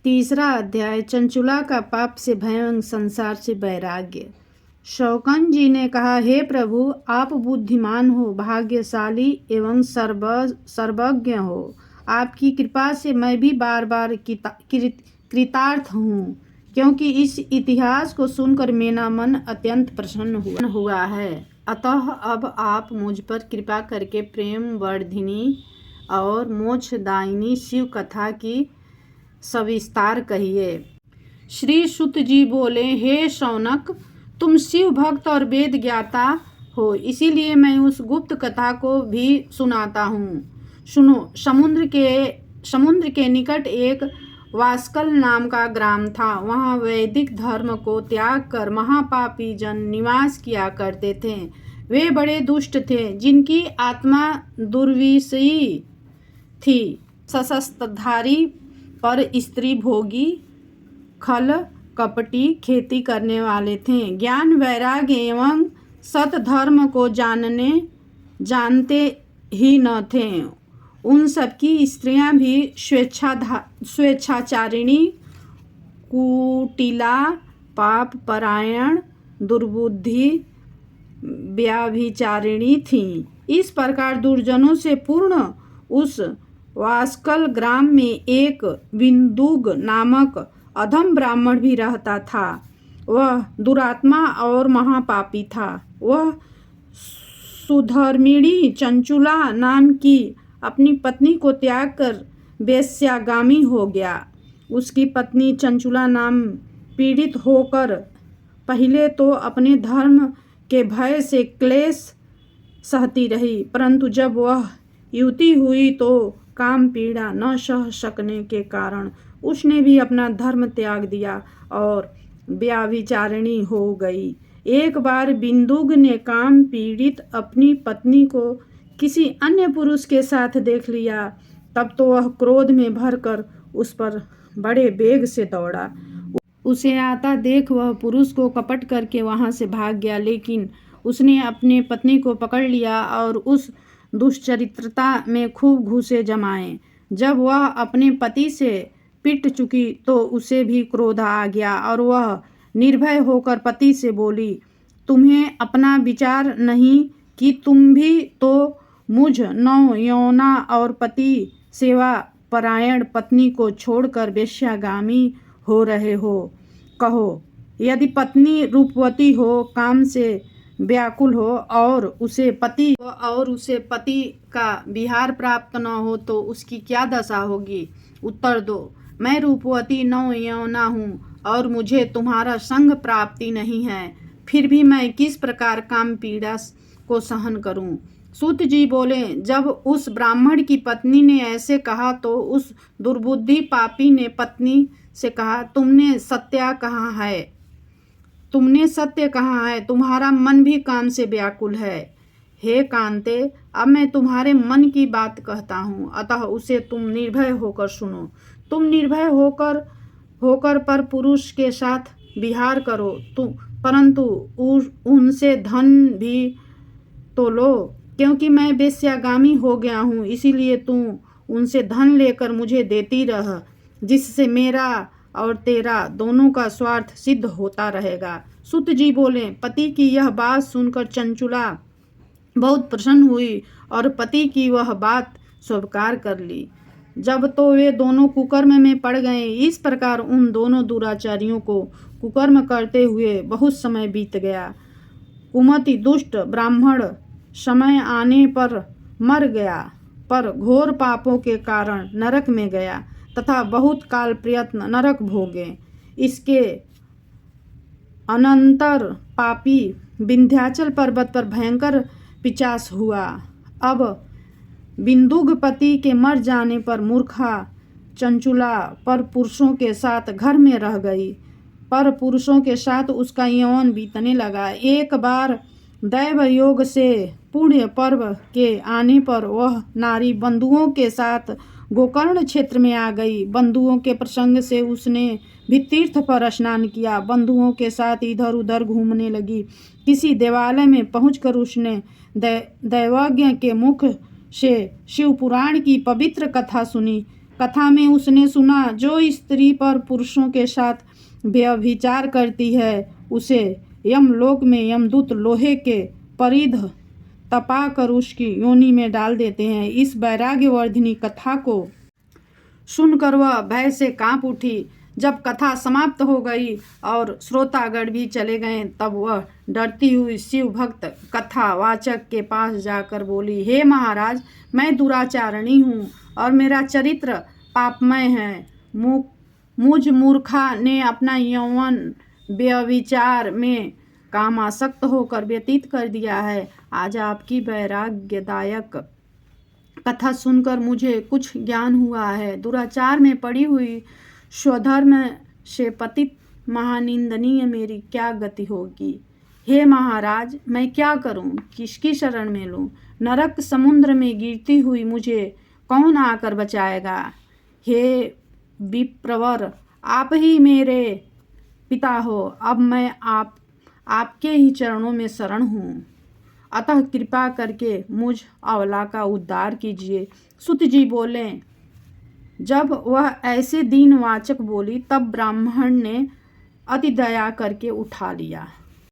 तीसरा अध्याय चंचुला का पाप से भय एवं संसार से वैराग्य। शौकन जी ने कहा, हे प्रभु, आप बुद्धिमान हो, भाग्यशाली एवं सर्वज्ञ हो। आपकी कृपा से मैं भी बार बार कृतार्थ हूँ, क्योंकि इस इतिहास को सुनकर मेरा मन अत्यंत प्रसन्न हुआ है। अतः अब आप मुझ पर कृपा करके प्रेम वर्धिनी और मोक्षदायिनी शिव कथा की सविस्तार कहिए। श्री सुत जी बोले, हे शौनक, तुम शिव भक्त और वेद ज्ञाता हो, इसीलिए मैं उस गुप्त कथा को भी सुनाता हूँ। सुनो। समुद्र के निकट एक वास्कल नाम का ग्राम था। वहाँ वैदिक धर्म को त्याग कर महापापी जन निवास किया करते थे। वे बड़े दुष्ट थे, जिनकी आत्मा दुर्विषयी थी। शस्त्रधारी, पर स्त्री भोगी, खल कपटी, खेती करने वाले थे। ज्ञान, वैराग्य एवं सतधर्म को जानते ही न थे। उन सबकी स्त्रियां भी स्वेच्छाचारिणी, कुटिला, पाप परायण, दुर्बुद्धि, व्याभिचारिणी थीं। इस प्रकार दुर्जनों से पूर्ण उस वास्कल ग्राम में एक बिंदुग नामक अधम ब्राह्मण भी रहता था। वह दुरात्मा और महापापी था। वह सुधर्मिणी चंचुला नाम की अपनी पत्नी को त्याग कर वेश्यागामी हो गया। उसकी पत्नी चंचुला नाम पीड़ित होकर पहले तो अपने धर्म के भय से क्लेश सहती रही, परंतु जब वह युवती हुई तो काम पीड़ा न सह सकने के कारण उसने भी अपना धर्म त्याग दिया और व्याभिचारिणी हो गई। एक बार बिंदुग ने काम पीड़ित अपनी पत्नी को किसी अन्य पुरुष के साथ देख लिया। तब तो वह क्रोध में भरकर उस पर बड़े वेग से दौड़ा। उसे आता देख वह पुरुष को कपट करके वहां से भाग गया, लेकिन उसने अपने पत्नी को पकड़ लिया और उस दुष्चरित्रता में खूब घूसे जमाए। जब वह अपने पति से पिट चुकी तो उसे भी क्रोध आ गया और वह निर्भय होकर पति से बोली, तुम्हें अपना विचार नहीं कि तुम भी तो मुझ नवयौवना और पति सेवा परायण पत्नी को छोड़कर वेश्यागामी हो रहे हो। कहो, यदि पत्नी रूपवती हो, काम से व्याकुल हो और उसे पति का विहार प्राप्त न हो तो उसकी क्या दशा होगी? उत्तर दो। मैं रूपवती नवयौवना हूँ और मुझे तुम्हारा संग प्राप्ति नहीं है, फिर भी मैं किस प्रकार काम पीड़ा को सहन करूँ? सूत जी बोले, जब उस ब्राह्मण की पत्नी ने ऐसे कहा तो उस दुर्बुद्धि पापी ने पत्नी से कहा, तुमने सत्य कहा है, तुम्हारा मन भी काम से व्याकुल है। हे कांते, अब मैं तुम्हारे मन की बात कहता हूँ, अतः उसे तुम निर्भय होकर सुनो। तुम निर्भय होकर पर पुरुष के साथ विहार करो, परंतु उनसे धन भी तो लो, क्योंकि मैं वेश्यागामी हो गया हूँ। इसीलिए तुम उनसे धन लेकर मुझे देती रह, जिससे मेरा और तेरा दोनों का स्वार्थ सिद्ध होता रहेगा। सुत जी बोले, पति की यह बात सुनकर चंचुला बहुत प्रसन्न हुई और पति की वह बात स्वीकार कर ली। जब तो वे दोनों कुकर्म में पड़ गए। इस प्रकार उन दोनों दुराचारियों को कुकर्म करते हुए बहुत समय बीत गया। कुमति दुष्ट ब्राह्मण समय आने पर मर गया, पर घोर पापों के कारण नरक में गया तथा बहुत काल प्रयत्न नरक भोगे। इसके अनंतर पापी विंध्याचल पर्वत पर भयंकर पिशाच हुआ। अब बिंदुगपति के मर जाने पर मूर्खा चंचुला पर पुरुषों के साथ घर में रह गई। पर पुरुषों के साथ उसका यौवन बीतने लगा। एक बार दैव योग से पुण्य पर्व के आने पर वह नारी बंधुओं के साथ गोकर्ण क्षेत्र में आ गई। बंधुओं के प्रसंग से उसने भी तीर्थ पर स्नान किया। बंधुओं के साथ इधर उधर घूमने लगी। किसी देवालय में पहुंचकर उसने दैवज्ञ के मुख से शिव पुराण की पवित्र कथा सुनी। कथा में उसने सुना, जो स्त्री पर पुरुषों के साथ व्यभिचार करती है उसे यमलोक में यमदूत लोहे के परिध तपा कर उसकी योनि में डाल देते हैं। इस वैराग्यवर्धिनी कथा को सुनकर वह भय से कांप उठी। जब कथा समाप्त हो गई और श्रोतागण भी चले गए, तब वह डरती हुई शिव भक्त कथावाचक के पास जाकर बोली, हे महाराज, मैं दुराचारणी हूँ और मेरा चरित्र पापमय है। मुझ मूर्खा ने अपना यौवन व्यभिचार में कामासक्त होकर व्यतीत कर दिया है। आज आपकी वैराग्यदायक कथा सुनकर मुझे कुछ ज्ञान हुआ है। दुराचार में पड़ी हुई स्वधर्म से पतित महानिंदनीय मेरी क्या गति होगी। हे महाराज, मैं क्या करूं, किसकी शरण में लूं? नरक समुद्र में गिरती हुई मुझे कौन आकर बचाएगा? हे विप्रवर, आप ही मेरे पिता हो। अब मैं आपके ही चरणों में शरण हूँ। अतः कृपा करके मुझ अबला का उद्धार कीजिए। सुत जी बोले। जब वह ऐसे दीनवाचक बोली, तब ब्राह्मण ने अति दया करके उठा लिया।